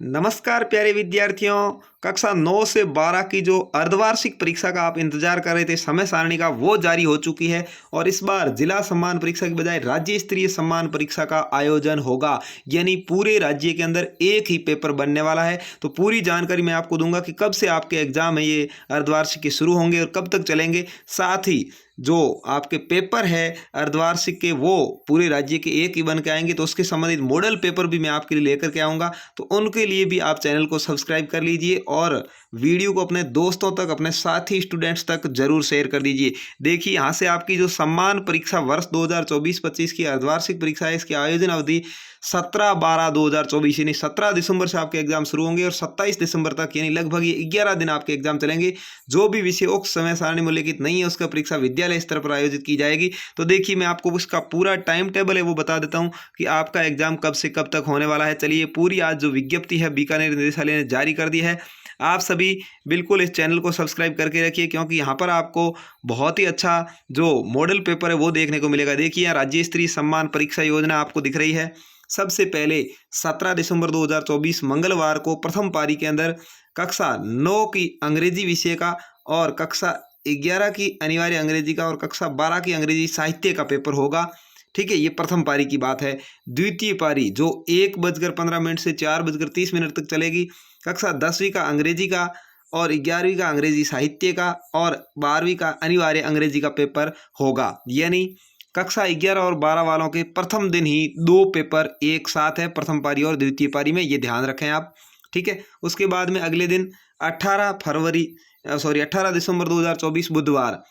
नमस्कार प्यारे विद्यार्थियों। कक्षा 9 से 12 की जो अर्धवार्षिक परीक्षा का आप इंतजार कर रहे थे समय सारणी का वो जारी हो चुकी है और इस बार जिला सम्मान परीक्षा की बजाय राज्य स्तरीय सम्मान परीक्षा का आयोजन होगा। यानी पूरे राज्य के अंदर एक ही पेपर बनने वाला है। तो पूरी जानकारी मैं आपको दूंगा कि कब से आपके एग्जाम है ये अर्धवार्षिक के शुरू होंगे और कब तक चलेंगे। साथ ही जो आपके पेपर है अर्धवार्षिक के वो पूरे राज्य के एक ही बन के आएंगे, तो उसके संबंधित मॉडल पेपर भी मैं आपके लिए लेकर के आऊँगा। तो उनके लिए भी आप चैनल को सब्सक्राइब कर लीजिए और वीडियो को अपने दोस्तों तक, अपने साथी स्टूडेंट्स तक जरूर शेयर कर दीजिए। देखिए यहाँ से आपकी जो सम्मान परीक्षा वर्ष 2024-25 की अर्धवार्षिक परीक्षा है, इसकी आयोजन अवधि 17/12/2024 यानी 17 दिसंबर से आपके एग्जाम शुरू होंगे और 27 दिसंबर तक यानी लगभग ये 11 दिन आपके एग्जाम चलेंगे। जो भी विषय उक्त समय सारणी में उल्लिखित नहीं है उसका परीक्षा विद्यालय स्तर पर आयोजित की जाएगी। तो देखिए मैं आपको उसका पूरा टाइम टेबल है वो बता देता हूँ कि आपका एग्जाम कब से कब तक होने वाला है। चलिए पूरी आज जो विज्ञप्ति है बीकानेर निदेशालय ने जारी कर दी है। आप सभी बिल्कुल इस चैनल को सब्सक्राइब करके रखिए क्योंकि यहाँ पर आपको बहुत ही अच्छा जो मॉडल पेपर है वो देखने को मिलेगा। देखिए यहाँ राज्य स्तरीय सम्मान परीक्षा योजना आपको दिख रही है। सबसे पहले 17 दिसंबर 2024 मंगलवार को प्रथम पारी के अंदर कक्षा 9 की अंग्रेजी विषय का और कक्षा 11 की अनिवार्य अंग्रेजी का और कक्षा 12 की अंग्रेजी साहित्य का पेपर होगा। ठीक है, ये प्रथम पारी की बात है। द्वितीय पारी जो 1:15 से 4:30 तक चलेगी, कक्षा 10वीं का अंग्रेजी का और 11वीं का अंग्रेजी साहित्य का और 12वीं का अनिवार्य अंग्रेजी का पेपर होगा। यानी कक्षा 11 और 12 वालों के प्रथम दिन ही दो पेपर एक साथ है, प्रथम पारी और द्वितीय पारी में, ये ध्यान रखें आप। ठीक है, उसके बाद में अगले दिन 18 दिसंबर 2024 बुधवार,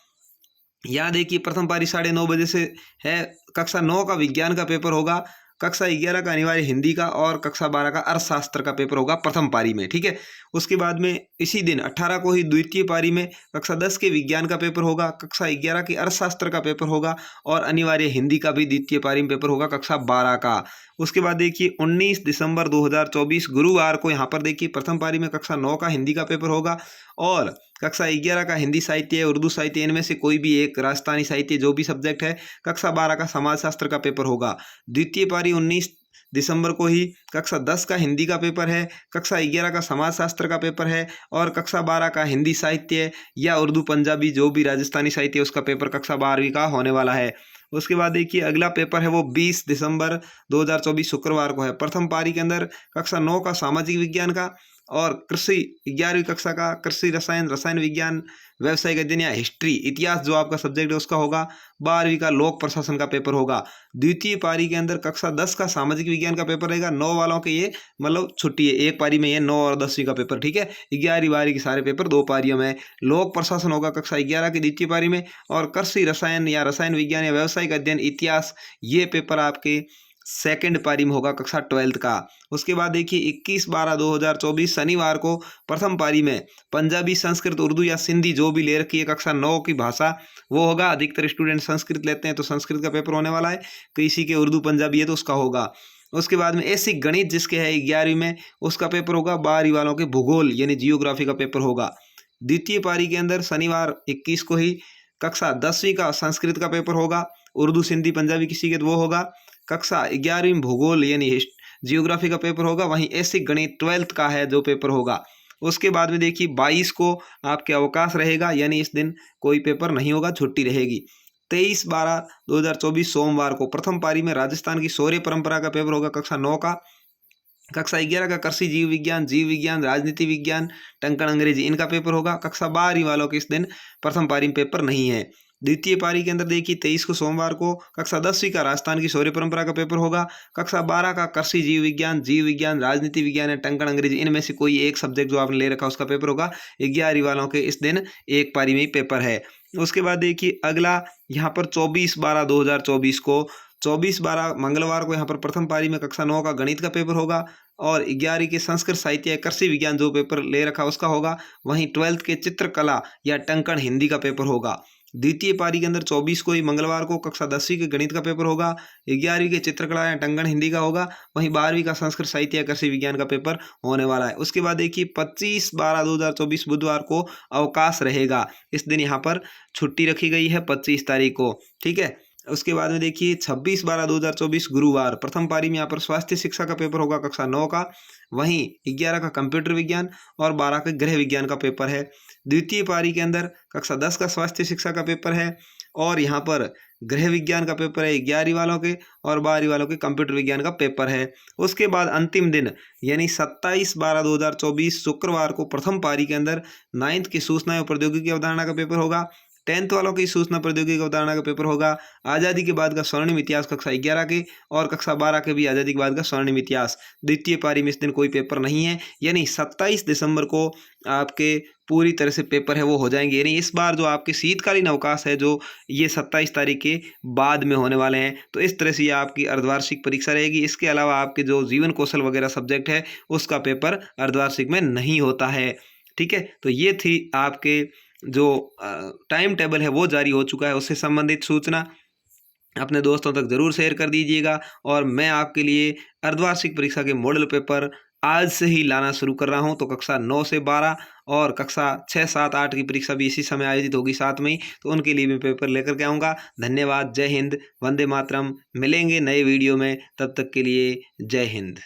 यहाँ देखिए प्रथम पारी 9:30 बजे से है। कक्षा 9 का विज्ञान का पेपर होगा, कक्षा 11 का अनिवार्य हिंदी का और कक्षा 12 का अर्थशास्त्र का पेपर होगा प्रथम पारी में। ठीक है, उसके बाद में इसी दिन 18 को ही द्वितीय पारी में कक्षा 10 के विज्ञान का पेपर होगा, कक्षा 11 के अर्थशास्त्र का पेपर होगा और अनिवार्य हिंदी का भी द्वितीय पारी में पेपर होगा कक्षा 12 का। उसके बाद देखिए 19 दिसंबर 2024 गुरुवार को यहाँ पर देखिए प्रथम पारी में कक्षा 9 का हिंदी का पेपर होगा और कक्षा 11 का हिंदी साहित्य, उर्दू साहित्य, इनमें से कोई भी एक, राजस्थानी साहित्य जो भी सब्जेक्ट है, कक्षा 12 का समाजशास्त्र का पेपर होगा। द्वितीय पारी 19 दिसंबर को ही कक्षा 10 का हिंदी का पेपर है, कक्षा 11 का समाजशास्त्र का पेपर है और कक्षा 12 का हिंदी साहित्य या उर्दू पंजाबी जो भी राजस्थानी साहित्य उसका पेपर कक्षा 12वीं का होने वाला है। उसके बाद देखिए अगला पेपर है वो 20 दिसंबर 2024 शुक्रवार को है। प्रथम पारी के अंदर कक्षा 9 का सामाजिक विज्ञान का और कृषि 11वीं कक्षा का कृषि रसायन, रसायन विज्ञान, व्यवसायिक अध्ययन या हिस्ट्री, इतिहास जो आपका सब्जेक्ट है उसका होगा। 12वीं का लोक प्रशासन का पेपर होगा। द्वितीय पारी के अंदर कक्षा 10 का सामाजिक विज्ञान का पेपर रहेगा। 9 वालों के ये मतलब छुट्टी है, एक पारी में ये 9 और 10वीं का पेपर। ठीक है, 11वीं 12वीं के सारे पेपर दो पारियों में। लोक प्रशासन होगा कक्षा 11 की द्वितीय पारी में और कृषि रसायन या रसायन विज्ञान या व्यवसायिक अध्ययन इतिहास ये पेपर आपके सेकंड पारी में होगा कक्षा 12th का। उसके बाद देखिए 21/12/2024 शनिवार को प्रथम पारी में पंजाबी, संस्कृत, उर्दू या सिंधी जो भी ले रखी है कक्षा 9 की भाषा वो होगा। अधिकतर स्टूडेंट संस्कृत लेते हैं तो संस्कृत का पेपर होने वाला है, किसी के उर्दू पंजाबी है तो उसका होगा। उसके बाद में ऐसी गणित जिसके है 11वीं में उसका पेपर होगा। 12वीं वालों के भूगोल यानी जियोग्राफी का पेपर होगा। द्वितीय पारी के अंदर शनिवार 21 को ही कक्षा 10वीं का संस्कृत का पेपर होगा। उर्दू, सिंधी, पंजाबी किसी के तो वो होगा। कक्षा 11वीं भूगोल यानी जियोग्राफी का पेपर होगा। वहीं ऐसे गणित 12th का है जो पेपर होगा। उसके बाद में देखिए 22 को आपके अवकाश रहेगा, यानी इस दिन कोई पेपर नहीं होगा, छुट्टी रहेगी। 23/12/2024 सोमवार को प्रथम पारी में राजस्थान की शौर्य परंपरा का पेपर होगा कक्षा 9 का। कक्षा 11 का कृषि जीव विज्ञान, राजनीति विज्ञान, टंकण अंग्रेजी इनका पेपर होगा। कक्षा 12वीं वालों के इस दिन प्रथम पारी में पेपर नहीं है। द्वितीय पारी के अंदर देखिए 23 को सोमवार को कक्षा 10वीं का राजस्थान की शौर्य परंपरा का पेपर होगा। कक्षा 12 का कृषि जीव विज्ञान, राजनीति विज्ञान या टंकण अंग्रेजी इनमें से कोई एक सब्जेक्ट जो आपने ले रखा उसका पेपर होगा। 11वीं वालों के इस दिन एक पारी में ही पेपर है। उसके बाद देखिए अगला यहाँ पर 24/12/2024 को 24/12 मंगलवार को यहाँ पर प्रथम पारी में कक्षा 9 का गणित का पेपर होगा और 11वीं के संस्कृत साहित्य या कृषि विज्ञान जो पेपर ले रखा उसका होगा। वहीं 12th के चित्रकला या टंकण हिंदी का पेपर होगा। द्वितीय पारी के अंदर 24 को ही मंगलवार को कक्षा 10वीं के गणित का पेपर होगा। 11वीं के चित्रकला या टंकण हिंदी का होगा। वहीं 12वीं का संस्कृत साहित्य या कृषि विज्ञान का पेपर होने वाला है। उसके बाद देखिए 25/12/2024 बुधवार को अवकाश रहेगा। इस दिन यहाँ पर छुट्टी रखी गई है 25 तारीख को। ठीक है, उसके बाद में देखिए 26/12/2024 गुरुवार प्रथम पारी में यहाँ पर स्वास्थ्य शिक्षा का पेपर होगा कक्षा 9 का। वहीं 11 का कंप्यूटर विज्ञान और 12 का गृह विज्ञान का पेपर है। द्वितीय पारी के अंदर कक्षा 10 का स्वास्थ्य शिक्षा का पेपर है और यहाँ पर गृह विज्ञान का पेपर है 11वीं वालों के और 12वीं वालों के कंप्यूटर विज्ञान का पेपर है। उसके बाद अंतिम दिन यानी 27/12/2024 शुक्रवार को प्रथम पारी के अंदर 9th की सूचना एवं प्रौद्योगिकी अवधारणा का पेपर होगा। 10th वालों की सूचना प्रौद्योगिकी अवधारणा का पेपर होगा। आज़ादी के बाद का स्वर्णिम इतिहास कक्षा 11 के और कक्षा 12 के भी आज़ादी के बाद का स्वर्णिम इतिहास। द्वितीय पारी में इस दिन कोई पेपर नहीं है, यानी 27 दिसंबर को आपके पूरी तरह से पेपर है वो हो जाएंगे। यानी इस बार जो आपके शीतकालीन अवकाश है जो ये 27 तारीख के बाद में होने वाले हैं, तो इस तरह से ये आपकी अर्धवार्षिक परीक्षा रहेगी। इसके अलावा आपके जो जीवन कौशल वगैरह सब्जेक्ट है उसका पेपर अर्धवार्षिक में नहीं होता है। ठीक है, तो ये थी आपके जो टाइम टेबल है वो जारी हो चुका है, उससे संबंधित सूचना अपने दोस्तों तक ज़रूर शेयर कर दीजिएगा। और मैं आपके लिए अर्धवार्षिक परीक्षा के मॉडल पेपर आज से ही लाना शुरू कर रहा हूं। तो कक्षा 9 से 12 और कक्षा 6, 7, 8 की परीक्षा भी इसी समय आयोजित होगी साथ में ही, तो उनके लिए भी पेपर लेकर के आऊँगा। धन्यवाद। जय हिंद, वंदे मातरम। मिलेंगे नए वीडियो में, तब तक के लिए जय हिंद।